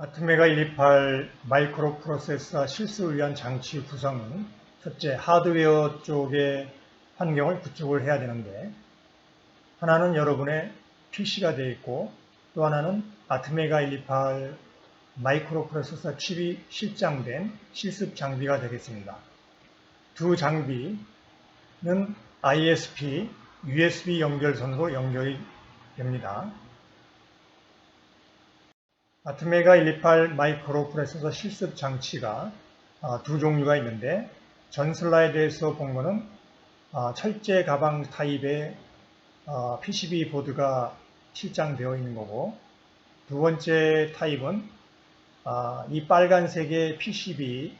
아트메가 128 마이크로 프로세서 실습을 위한 장치 구성은 첫째, 하드웨어 쪽의 환경을 구축을 해야 되는데, 하나는 여러분의 PC가 되어 있고 또 하나는 아트메가 128 마이크로 프로세서 칩이 실장된 실습 장비가 되겠습니다. 두 장비는 ISP, USB 연결선으로 연결이 됩니다. 아트메가 128 마이크로 프로세서 실습 장치가 두 종류가 있는데, 전 슬라이드에서 본 거는 철제 가방 타입의 PCB 보드가 실장되어 있는 거고, 두 번째 타입은 이 빨간색의 PCB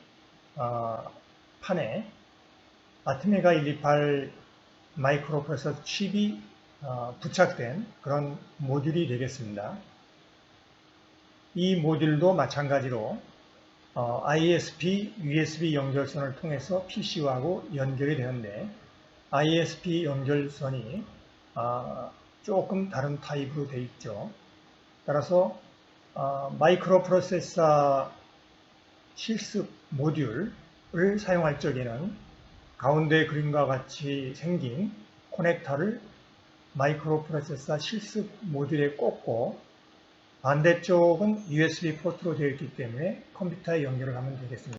판에 아트메가 128 마이크로 프로세서 칩이 부착된 그런 모듈이 되겠습니다. 이 모듈도 마찬가지로 ISP, USB 연결선을 통해서 PC하고 연결이 되는데, ISP 연결선이 조금 다른 타입으로 되어 있죠. 따라서 마이크로 프로세서 실습 모듈을 사용할 적에는 가운데 그림과 같이 생긴 커넥터를 마이크로 프로세서 실습 모듈에 꽂고, 반대쪽은 USB 포트로 되어 있기 때문에 컴퓨터에 연결을 하면 되겠습니다.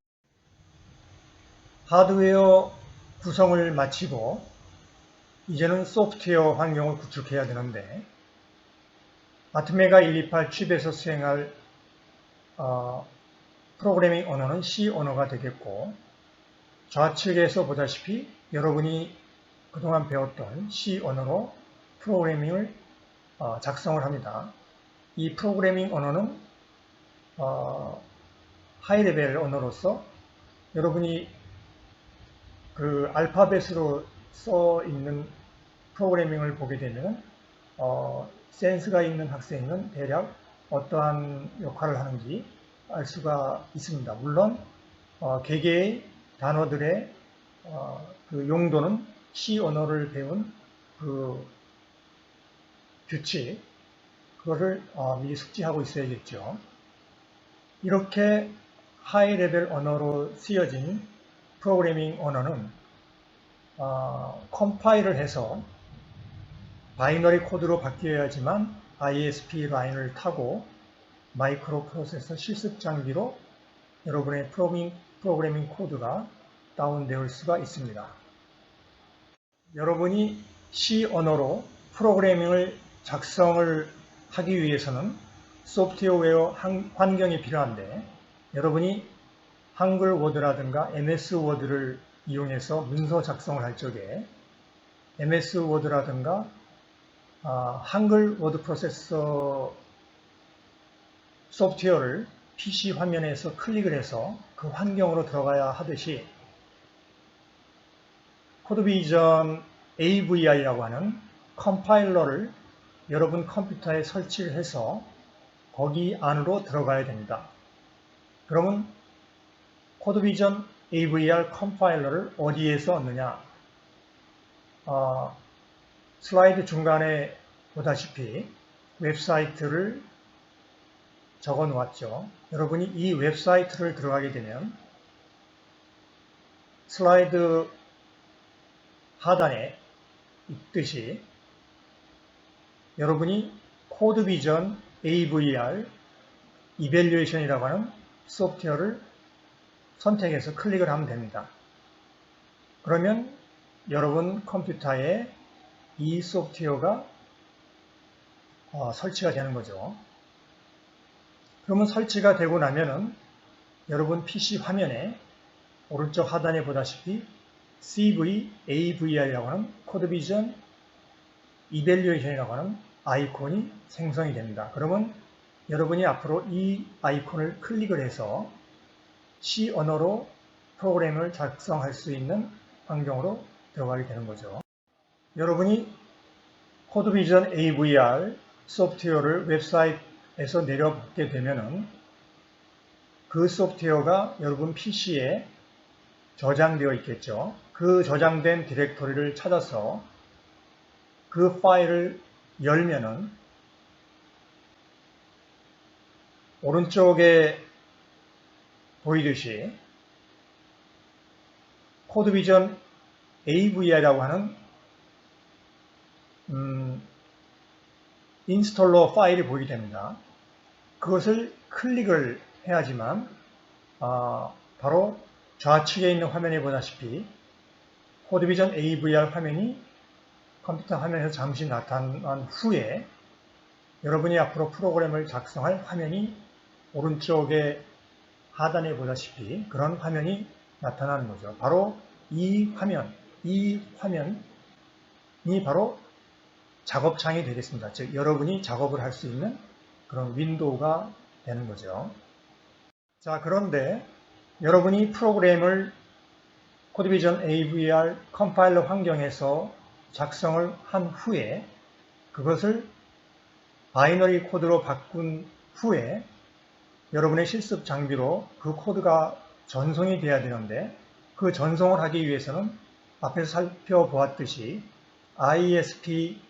하드웨어 구성을 마치고 이제는 소프트웨어 환경을 구축해야 되는데, 아트메가 128 칩에서 수행할 프로그래밍 언어는 C 언어가 되겠고, 좌측에서 보다시피 여러분이 그동안 배웠던 C 언어로 프로그래밍을 작성을 합니다. 이 프로그래밍 언어는 하이 레벨 언어로서 여러분이 그 알파벳으로 써 있는 프로그래밍을 보게 되면 센스가 있는 학생은 대략 어떠한 역할을 하는지 알 수가 있습니다. 물론 개개의 단어들의 그 용도는 C 언어를 배운 그 규칙, 그거를 미리 숙지하고 있어야겠죠. 이렇게 하이 레벨 언어로 쓰여진 프로그래밍 언어는 컴파일을 해서 바이너리 코드로 바뀌어야지만 ISP 라인을 타고 마이크로 프로세서 실습 장비로 여러분의 프로그래밍 코드가 다운될 수가 있습니다. 여러분이 C 언어로 프로그래밍을 작성을 하기 위해서는 소프트웨어 환경이 필요한데, 여러분이 한글 워드라든가 MS 워드를 이용해서 문서 작성을 할 적에 MS 워드라든가 한글 워드 프로세서 소프트웨어를 PC 화면에서 클릭을 해서 그 환경으로 들어가야 하듯이, 코드비전 AVI라고 하는 컴파일러를 여러분 컴퓨터에 설치를 해서 거기 안으로 들어가야 됩니다. 그러면 코드비전 AVR 컴파일러를 어디에서 얻느냐? 슬라이드 중간에 보다시피 웹사이트를 적어 놓았죠. 여러분이 이 웹사이트를 들어가게 되면 슬라이드 하단에 있듯이 여러분이 코드비전 AVR 이벨리에이션이라고 하는 소프트웨어를 선택해서 클릭을 하면 됩니다. 그러면 여러분 컴퓨터에 이 소프트웨어가 설치가 되는 거죠. 그러면 설치가 되고 나면은 여러분 PC 화면에 오른쪽 하단에 보다시피 CV AVR이라고 하는 코드비전 이벨리에이션이라고 하는 아이콘이 생성이 됩니다. 그러면 여러분이 앞으로 이 아이콘을 클릭을 해서 C 언어로 프로그램을 작성할 수 있는 환경으로 들어가게 되는 거죠. 여러분이 코드비전 AVR 소프트웨어를 웹사이트에서 내려보게 되면은 그 소프트웨어가 여러분 PC에 저장되어 있겠죠. 그 저장된 디렉토리를 찾아서 그 파일을 열면은 오른쪽에 보이듯이 코드비전 AVI라고 하는 인스톨러 파일이 보이게 됩니다. 그것을 클릭을 해야지만 바로 좌측에 있는 화면에 보다시피 코드비전 AVR 화면이 컴퓨터 화면에서 잠시 나타난 후에 여러분이 앞으로 프로그램을 작성할 화면이 오른쪽에 하단에 보다시피 그런 화면이 나타나는 거죠. 바로 이 화면이 바로 작업창이 되겠습니다. 즉 여러분이 작업을 할 수 있는 그런 윈도우가 되는 거죠. 자, 그런데 여러분이 프로그램을 코드비전 AVR 컴파일러 환경에서 작성을 한 후에 그것을 바이너리 코드로 바꾼 후에 여러분의 실습 장비로 그 코드가 전송이 돼야 되는데 그 전송을 하기 위해서는 앞에서 살펴보았듯이 ISP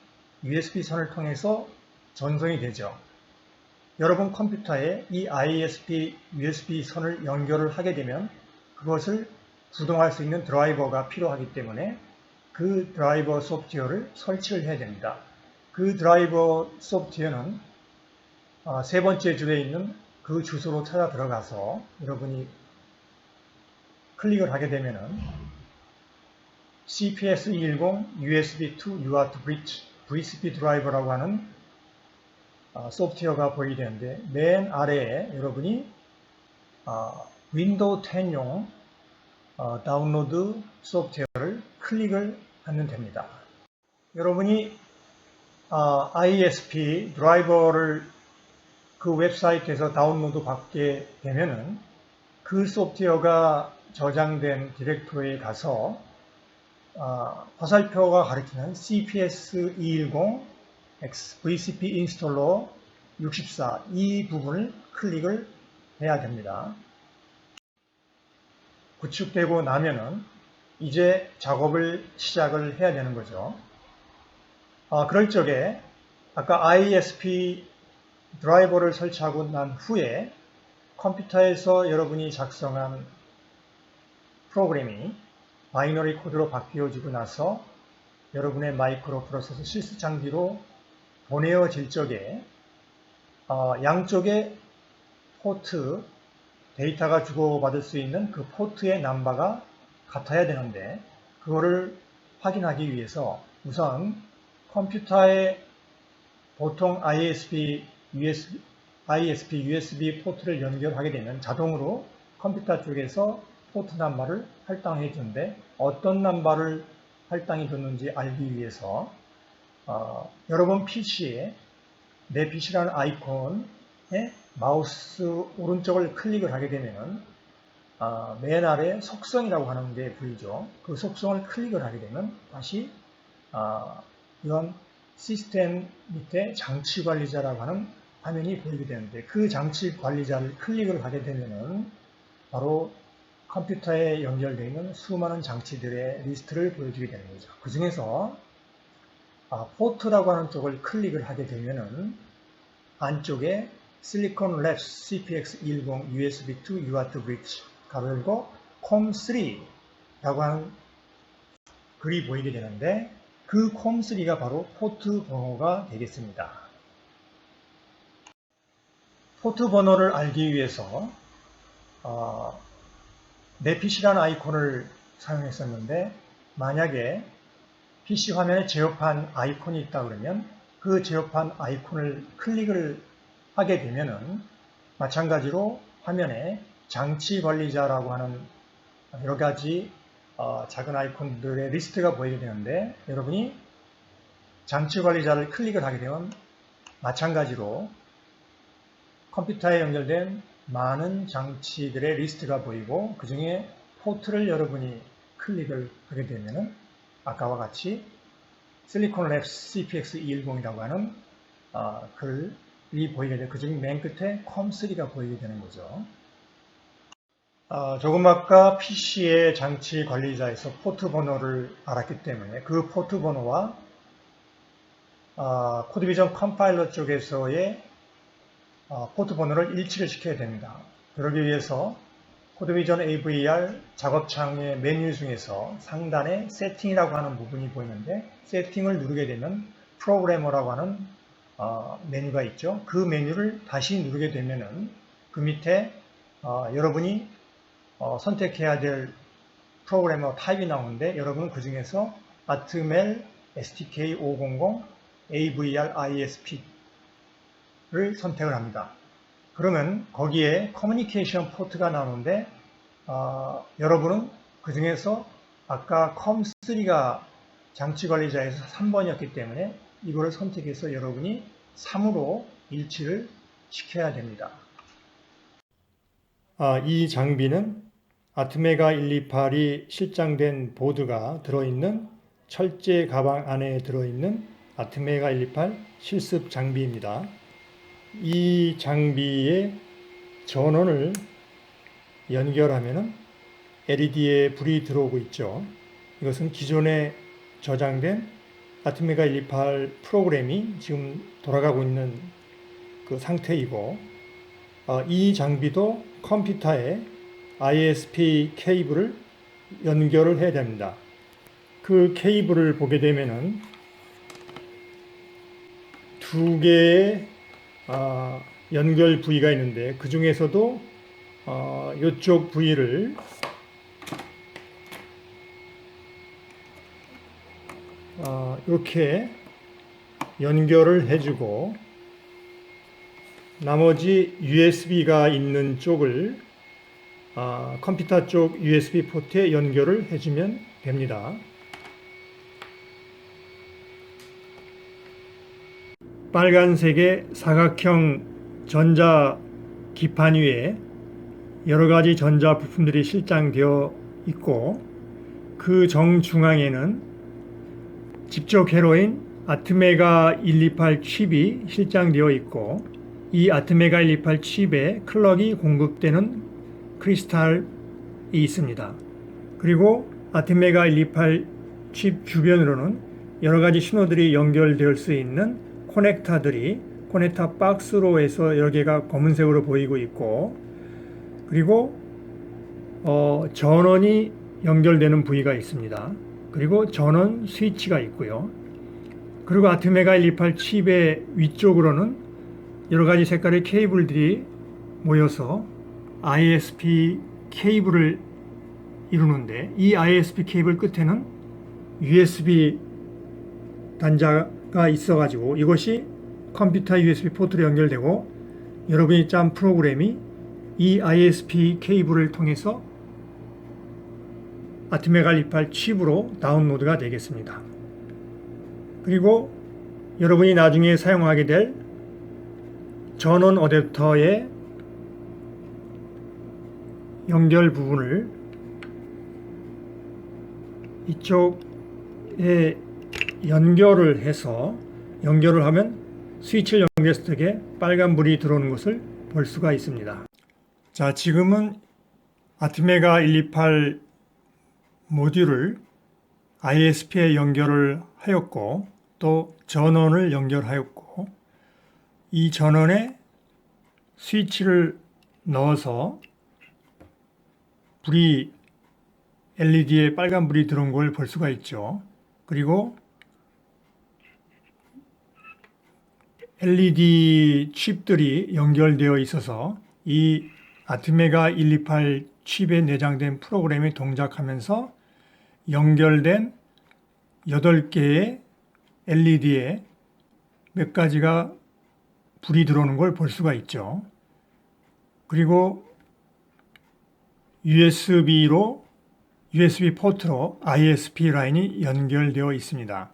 USB 선을 통해서 전송이 되죠. 여러분 컴퓨터에 이 ISP USB 선을 연결을 하게 되면 그것을 구동할 수 있는 드라이버가 필요하기 때문에 그 드라이버 소프트웨어를 설치를 해야 됩니다. 그 드라이버 소프트웨어는 세 번째 줄에 있는 그 주소로 찾아 들어가서 여러분이 클릭을 하게 되면은 CPS210 USB2 UART Bridge VCP 드라이버라고 하는 소프트웨어가 보이게 되는데 맨 아래에 여러분이 윈도우 10용 다운로드 소프트웨어를 클릭을 하면 됩니다. 여러분이 ISP 드라이버를 그 웹사이트에서 다운로드 받게 되면은 그 소프트웨어가 저장된 디렉토리에 가서 화살표가 가리키는 CPS210 VCP 인스톨러 64 이 부분을 클릭을 해야 됩니다. 구축되고 나면은 이제 작업을 시작을 해야 되는 거죠. 그럴 적에 아까 ISP 드라이버를 설치하고 난 후에 컴퓨터에서 여러분이 작성한 프로그램이 바이너리 코드로 바뀌어지고 나서 여러분의 마이크로 프로세서 실습 장비로 보내어질 적에 양쪽에 포트 데이터가 주고받을 수 있는 그 포트의 넘버가 같아야 되는데 그거를 확인하기 위해서 우선 컴퓨터에 보통 ISP USB 포트를 연결하게 되면 자동으로 컴퓨터 쪽에서 포트 넘버를 할당해 주는데 어떤 넘버를 할당해 줬는지 알기 위해서 여러분 PC에 내 PC라는 아이콘에 마우스 오른쪽을 클릭을 하게 되면 맨 아래 속성이라고 하는 게 보이죠. 그 속성을 클릭을 하게 되면 다시 이런 시스템 밑에 장치 관리자라고 하는 화면이 보이게 되는데 그 장치 관리자를 클릭을 하게 되면은 바로 컴퓨터에 연결되어 있는 수많은 장치들의 리스트를 보여주게 되는 거죠. 그 중에서 포트라고 하는 쪽을 클릭을 하게 되면은 안쪽에 실리콘 랩스 CPX210 USB2 UART Bridge 가로 열고 COM3라고 하는 글이 보이게 되는데 그 COM3가 바로 포트 번호가 되겠습니다. 포트 번호를 알기 위해서 내 PC라는 아이콘을 사용했었는데 만약에 PC 화면에 제어판 아이콘이 있다 그러면 그 제어판 아이콘을 클릭을 하게 되면은 마찬가지로 화면에 장치 관리자라고 하는 여러 가지 작은 아이콘들의 리스트가 보이게 되는데 여러분이 장치 관리자를 클릭을 하게 되면 마찬가지로 컴퓨터에 연결된 많은 장치들의 리스트가 보이고 그 중에 포트를 여러분이 클릭을 하게 되면은 아까와 같이 실리콘 랩스 CPX210이라고 하는 글이 보이게 되고 그중 맨 끝에 COM3가 보이게 되는 거죠. 조금 아까 PC의 장치 관리자에서 포트 번호를 알았기 때문에 그 포트 번호와 코드비전 컴파일러 쪽에서의 포트 번호를 일치를 시켜야 됩니다. 그러기 위해서 코드비전 AVR 작업창의 메뉴 중에서 상단에 세팅이라고 하는 부분이 보이는데 세팅을 누르게 되면 프로그래머라고 하는 메뉴가 있죠. 그 메뉴를 다시 누르게 되면은 그 밑에 여러분이 선택해야 될 프로그래머 타입이 나오는데 여러분은 그 중에서 Atmel STK500 AVR ISP를 선택을 합니다. 그러면 거기에 커뮤니케이션 포트가 나오는데 여러분은 그 중에서 아까 COM3가 장치관리자에서 3번이었기 때문에 이거를 선택해서 여러분이 3으로 일치를 시켜야 됩니다. 이 장비는 아트메가 128이 실장된 보드가 들어있는 철제 가방 안에 들어있는 아트메가 128 실습 장비입니다. 이 장비의 전원을 연결하면 LED에 불이 들어오고 있죠. 이것은 기존에 저장된 아트메가 128 프로그램이 지금 돌아가고 있는 그 상태이고 이 장비도 컴퓨터에 ISP 케이블을 연결을 해야 됩니다. 그 케이블을 보게 되면은 두 개의 연결 부위가 있는데 그 중에서도 이쪽 부위를 이렇게 연결을 해주고 나머지 USB가 있는 쪽을 컴퓨터 쪽 USB 포트에 연결을 해주면 됩니다. 빨간색의 사각형 전자 기판 위에 여러 가지 전자 부품들이 실장되어 있고 그 정중앙에는 집적 회로인 아트메가 128 칩이 실장되어 있고 이 아트메가 128 칩에 클럭이 공급되는 크리스탈이 있습니다. 그리고 아트메가 128 칩 주변으로는 여러 가지 신호들이 연결될 수 있는 커넥터들이 박스로 해서 여러 개가 검은색으로 보이고 있고 그리고 전원이 연결되는 부위가 있습니다. 그리고 전원 스위치가 있고요. 그리고 아트메가 128 칩의 위쪽으로는 여러 가지 색깔의 케이블들이 모여서 ISP 케이블을 이루는데 이 ISP 케이블 끝에는 USB 단자가 있어가지고 이것이 컴퓨터 USB 포트로 연결되고 여러분이 짠 프로그램이 이 ISP 케이블을 통해서 아트메가 128 칩으로 다운로드가 되겠습니다. 그리고 여러분이 나중에 사용하게 될 전원 어댑터의 연결 부분을 이쪽에 연결을 하면 스위치를 연결했을 때 빨간 불이 들어오는 것을 볼 수가 있습니다. 자, 지금은 아트메가 128 모듈을 ISP에 연결을 하였고 또 전원을 연결하였고 이 전원에 스위치를 넣어서 불이 LED에 빨간 불이 들어온 걸 볼 수가 있죠. 그리고 LED 칩들이 연결되어 있어서 이 아트메가 128 칩에 내장된 프로그램이 동작하면서 연결된 8개의 LED에 몇 가지가 불이 들어오는 걸 볼 수가 있죠. 그리고 USB 포트로 ISP 라인이 연결되어 있습니다.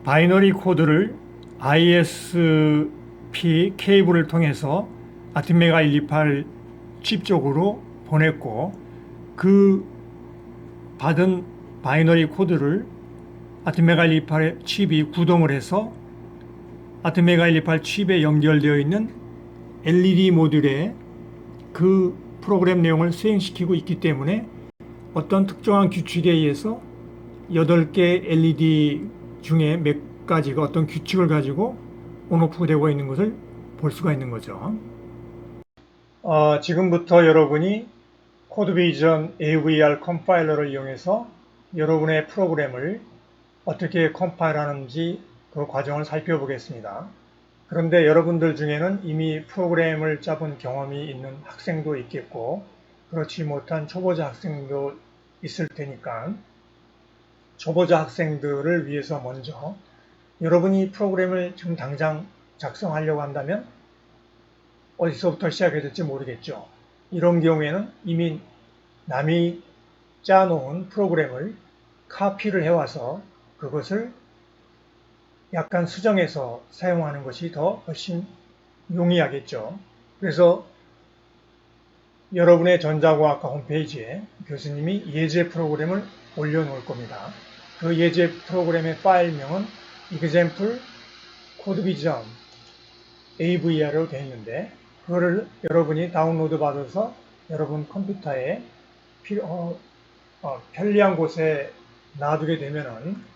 바이너리 코드를 ISP 케이블을 통해서 아트메가 128 칩 쪽으로 보냈고 그 받은 바이너리 코드를 아트메가 128 칩이 구동을 해서 아트메가 128 칩에 연결되어 있는 LED 모듈에 그 프로그램 내용을 수행시키고 있기 때문에 어떤 특정한 규칙에 의해서 8개 LED 중에 몇 가지가 어떤 규칙을 가지고 온오프 되고 있는 것을 볼 수가 있는 거죠. 지금부터 여러분이 코드비전 AVR 컴파일러를 이용해서 여러분의 프로그램을 어떻게 컴파일하는지 그 과정을 살펴보겠습니다. 그런데 여러분들 중에는 이미 프로그램을 짜본 경험이 있는 학생도 있겠고 그렇지 못한 초보자 학생도 있을 테니까 초보자 학생들을 위해서 먼저 여러분이 프로그램을 지금 당장 작성하려고 한다면 어디서부터 시작해야 될지 모르겠죠. 이런 경우에는 이미 남이 짜놓은 프로그램을 카피를 해와서 그것을 약간 수정해서 사용하는 것이 더 훨씬 용이하겠죠. 그래서 여러분의 전자공학과 홈페이지에 교수님이 예제 프로그램을 올려놓을 겁니다. 그 예제 프로그램의 파일명은 example codevision AVR로 되어 있는데 그거를 여러분이 다운로드 받아서 여러분 컴퓨터에 편리한 곳에 놔두게 되면은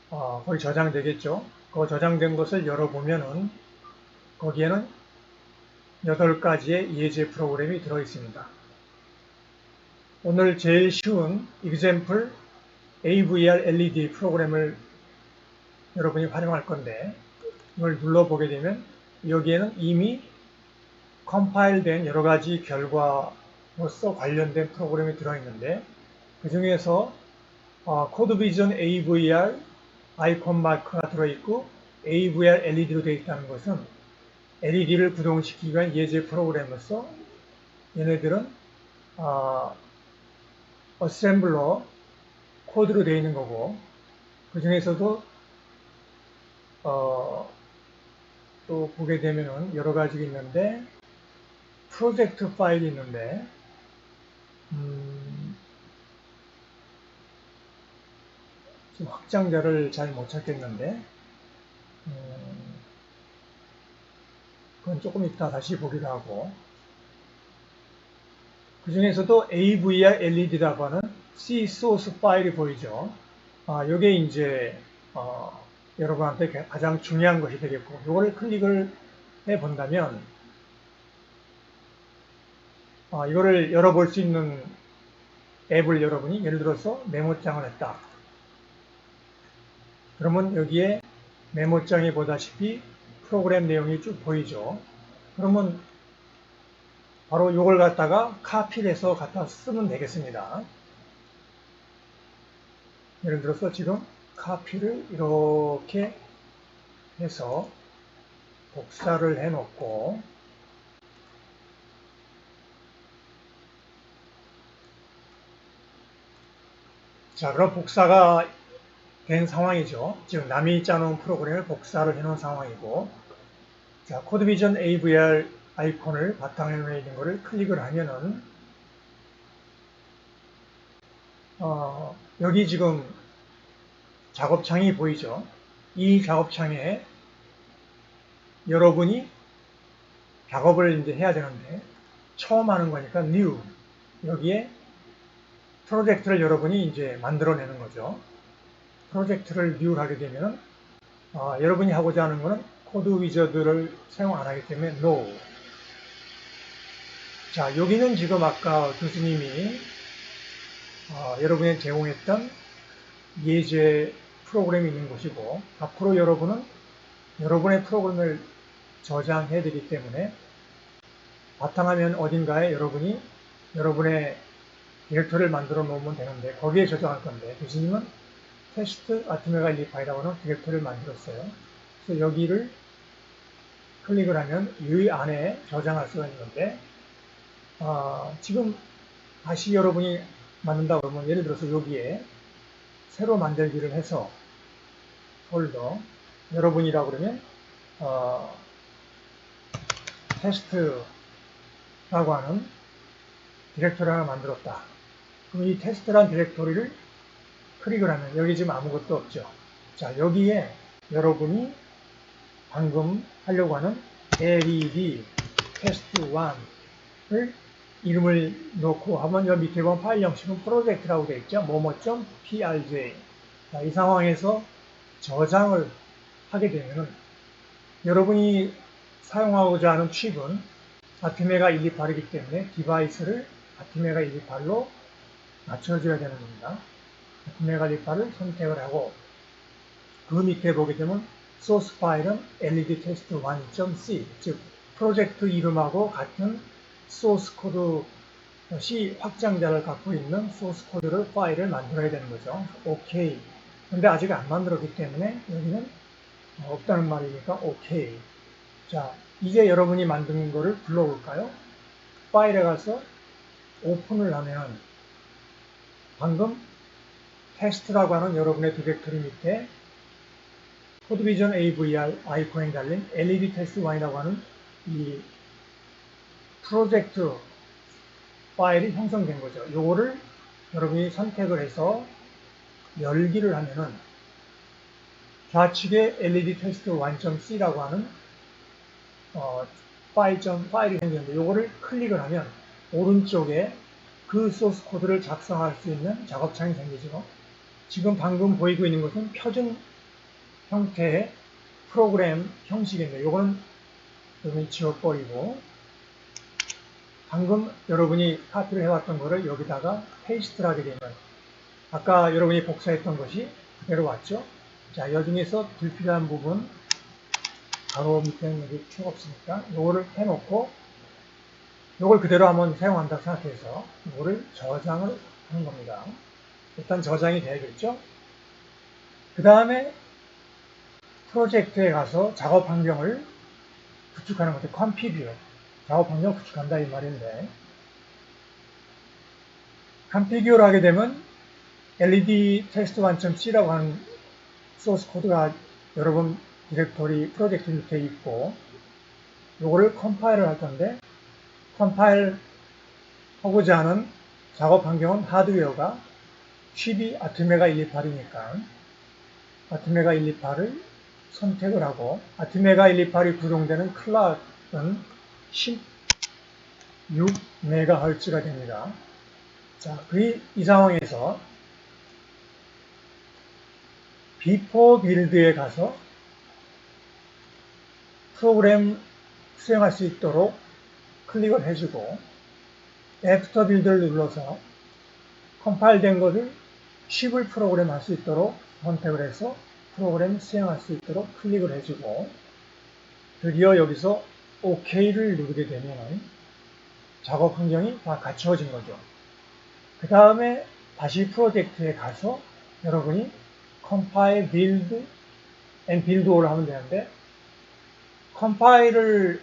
거기 저장되겠죠. 그 저장된 것을 열어보면은 거기에는 8가지의 예제 프로그램이 들어 있습니다. 오늘 제일 쉬운 example AVR LED 프로그램을 여러분이 활용할 건데 이걸 눌러보게 되면 여기에는 이미 컴파일된 여러가지 결과로서 관련된 프로그램이 들어있는데 그 중에서 코드비전 AVR 아이콘 마크가 들어있고 AVR LED로 되어 있다는 것은 LED를 구동시키기 위한 예제 프로그램으로서 얘네들은 어셈블러 코드로 되어 있는 거고 그 중에서도 또 보게 되면은 여러 가지가 있는데 프로젝트 파일이 있는데 지금 확장자를 잘 못 찾겠는데 그건 조금 이따 다시 보기로 하고 그 중에서도 AVR LED라고 하는 C 소스 파일이 보이죠. 이게 이제 여러분한테 가장 중요한 것이 되겠고 이거를 클릭을 해 본다면 이거를 열어볼 수 있는 앱을 여러분이 예를 들어서 메모장을 했다. 그러면 여기에 메모장에 보다시피 프로그램 내용이 쭉 보이죠. 그러면 바로 이걸 갖다가 카피를 해서 갖다 쓰면 되겠습니다. 예를 들어서 지금 카피를 이렇게 해서 복사를 해 놓고 자, 그럼 복사가 된 상황이죠. 지금 남이 짜놓은 프로그램을 복사를 해 놓은 상황이고 자, 코드비전 AVR 아이콘을 바탕에 있는 것을 클릭을 하면은 여기 지금 작업창이 보이죠. 이 작업창에 여러분이 작업을 이제 해야 되는데 처음 하는 거니까 new 여기에 프로젝트를 여러분이 이제 만들어내는 거죠. 프로젝트를 new 하게 되면 여러분이 하고자 하는 거는 코드 위저드를 사용 안 하기 때문에 no. 자, 여기는 지금 아까 교수님이 여러분이 제공했던 예제 프로그램이 있는 곳이고 앞으로 여러분은 여러분의 프로그램을 저장해 되기 때문에 바탕화면 어딘가에 여러분이 여러분의 디렉터리를 만들어 놓으면 되는데 거기에 저장할 건데 교수님은 테스트 아트메가 1, 2, 파이라고 하는 디렉터리를 만들었어요. 그래서 여기를 클릭을 하면 이 안에 저장할 수가 있는데 지금 다시 여러분이 만든다 그러면 예를 들어서 여기에 새로 만들기를 해서 폴더 여러분이라고 그러면 테스트라고 하는 디렉토리 하나 만들었다. 그럼 이 테스트라는 디렉토리를 클릭을 하면 여기 지금 아무것도 없죠. 자, 여기에 여러분이 방금 하려고 하는 LED 테스트 1을 이름을 놓고 하면 여기 밑에 보면 파일 형식은 프로젝트라고 되어 있죠. 뭐뭐.prj. 자, 이 상황에서 저장을 하게 되면 여러분이 사용하고자 하는 칩은 아티메가 128이기 때문에 디바이스를 아티메가 128로 맞춰줘야 되는 겁니다. 아티메가 128을 선택을 하고 그 밑에 보게 되면 소스 파일은 LED test 1.c, 즉 프로젝트 이름하고 같은 소스 코드 C 확장자를 갖고 있는 소스 코드를 파일을 만들어야 되는 거죠. OK. 근데 아직 안 만들었기 때문에 여기는 없다는 말이니까 OK. 자, 이제 여러분이 만든 거를 불러볼까요? 파일에 가서 오픈을 하면 방금 테스트라고 하는 여러분의 디렉터리 밑에 코드비전 AVR 아이콘에 달린 LED 테스트 1이라고 하는 이 프로젝트 파일이 형성된 거죠. 요거를 여러분이 선택을 해서 열기를 하면은 좌측에 LED 테스트 1.c라고 하는 파일이 생겼는데 요거를 클릭을 하면 오른쪽에 그 소스 코드를 작성할 수 있는 작업창이 생기죠. 지금 방금 보이고 있는 것은 표준 형태의 프로그램 형식인데 요거는 여러분이 지워버리고 방금 여러분이 카피를 해왔던 거를 여기다가 페이스트를 하게 되면 아까 여러분이 복사했던 것이 그대로 왔죠. 자, 여중에서 불필요한 부분 바로 밑에는 여기 필요가 없으니까 요거를 해놓고 요걸 그대로 한번 사용한다고 생각해서 요거를 저장을 하는 겁니다. 일단 저장이 되겠죠. 그 다음에 프로젝트에 가서 작업 환경을 구축하는 것도 configure, 작업 환경을 구축한다 이 말인데 configure를 하게 되면 LED test 1.c라고 하는 소스 코드가 여러분 디렉토리 프로젝트 밑에 있고 요거를 컴파일을 할 건데 컴파일 하고자 하는 작업 환경은 하드웨어가 칩이 아티메가 128이니까 아티메가 128을 선택을 하고 아티메가 128이 구동되는 클락은 16MHz가 됩니다. 자, 이 상황에서 비포 빌드에 가서 프로그램 수행할 수 있도록 클릭을 해주고 애프터 빌드를 눌러서 컴파일된 것을 칩을 프로그램 할 수 있도록 선택을 해서 프로그램 수행할 수 있도록 클릭을 해주고 드디어 여기서 OK를 누르게 되면 작업 환경이 다 갖추어진 거죠. 그 다음에 다시 프로젝트에 가서 여러분이 compile, build, and build all 하면 되는데 컴파일을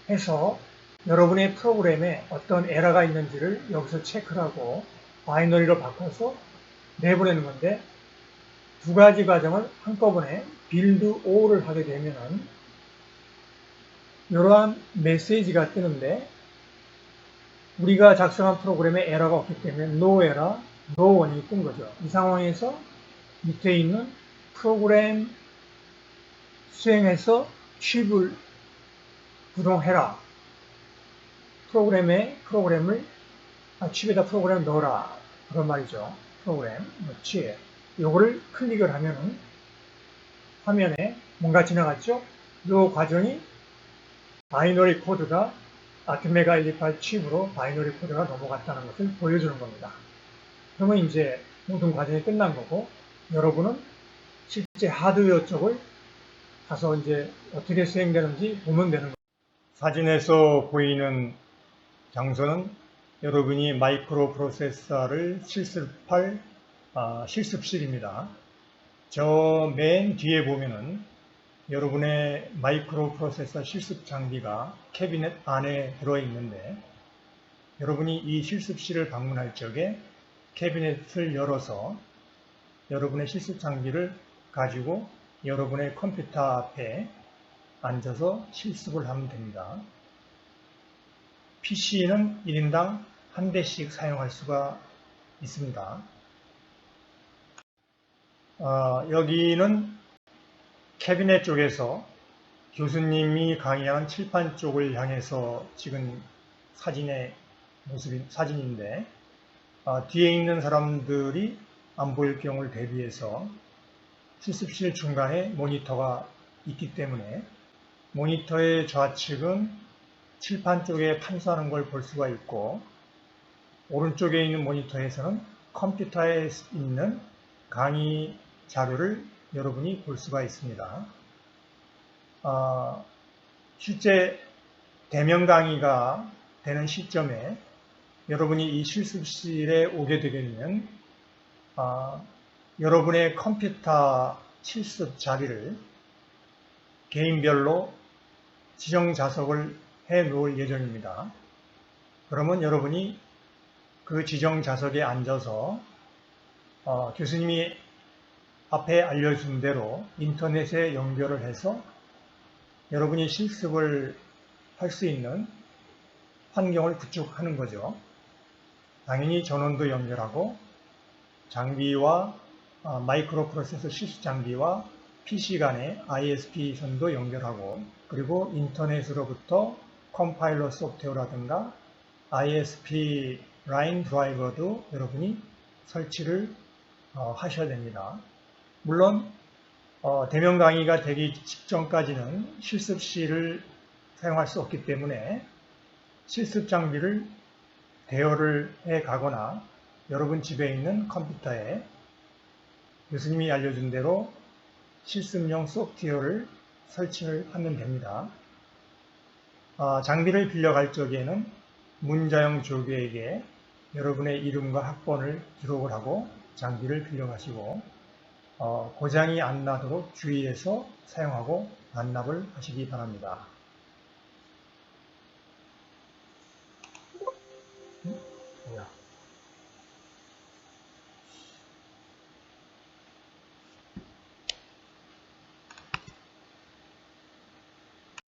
해서 여러분의 프로그램에 어떤 에러가 있는지를 여기서 체크를 하고 바이너리로 바꿔서 내보내는 건데 두 가지 과정을 한꺼번에 build all을 하게 되면은 이러한 메시지가 뜨는데 우리가 작성한 프로그램에 에러가 없기 때문에 no error, no warning이 뜬 거죠. 이 상황에서 밑에 있는 프로그램 수행해서 칩을 구동해라. 칩에다 프로그램을 넣어라. 그런 말이죠. 프로그램, 칩. 요거를 클릭을 하면은 화면에 뭔가 지나갔죠? 요 과정이 바이너리 코드가 아티메가 128 칩으로 바이너리 코드가 넘어갔다는 것을 보여주는 겁니다. 그러면 이제 모든 과정이 끝난 거고 여러분은 실제 하드웨어 쪽을 가서 이제 어떻게 수행되는지 보면 되는 거예요. 사진에서 보이는 장소는 여러분이 마이크로 프로세서를 실습할 실습실입니다. 저 맨 뒤에 보면은 여러분의 마이크로 프로세서 실습 장비가 캐비넷 안에 들어있는데 여러분이 이 실습실을 방문할 적에 캐비넷을 열어서 여러분의 실습 장비를 가지고 여러분의 컴퓨터 앞에 앉아서 실습을 하면 됩니다. PC는 1인당 한 대씩 사용할 수가 있습니다. 여기는 캐비넷 쪽에서 교수님이 강의하는 칠판 쪽을 향해서 찍은 사진인데 뒤에 있는 사람들이 안 보일 경우를 대비해서 실습실 중간에 모니터가 있기 때문에 모니터의 좌측은 칠판 쪽에 판소하는 걸 볼 수가 있고, 오른쪽에 있는 모니터에서는 컴퓨터에 있는 강의 자료를 여러분이 볼 수가 있습니다. 실제 대면 강의가 되는 시점에 여러분이 이 실습실에 오게 되게 되면 여러분의 컴퓨터 실습 자리를 개인별로 지정 좌석을 해 놓을 예정입니다. 그러면 여러분이 그 지정 좌석에 앉아서 교수님이 앞에 알려준 대로 인터넷에 연결을 해서 여러분이 실습을 할 수 있는 환경을 구축하는 거죠. 당연히 전원도 연결하고 장비와 마이크로 프로세서 실습 장비와 PC 간의 ISP 선도 연결하고, 그리고 인터넷으로부터 컴파일러 소프트웨어라든가 ISP 라인 드라이버도 여러분이 설치를 하셔야 됩니다. 물론 대면 강의가 되기 직전까지는 실습실을 사용할 수 없기 때문에 실습 장비를 대여를 해 가거나 여러분 집에 있는 컴퓨터에 교수님이 알려준 대로 실습용 소프트웨어를 설치를 하면 됩니다. 장비를 빌려갈 적에는 문자영 조교에게 여러분의 이름과 학번을 기록을 하고 장비를 빌려가시고 고장이 안 나도록 주의해서 사용하고 반납을 하시기 바랍니다.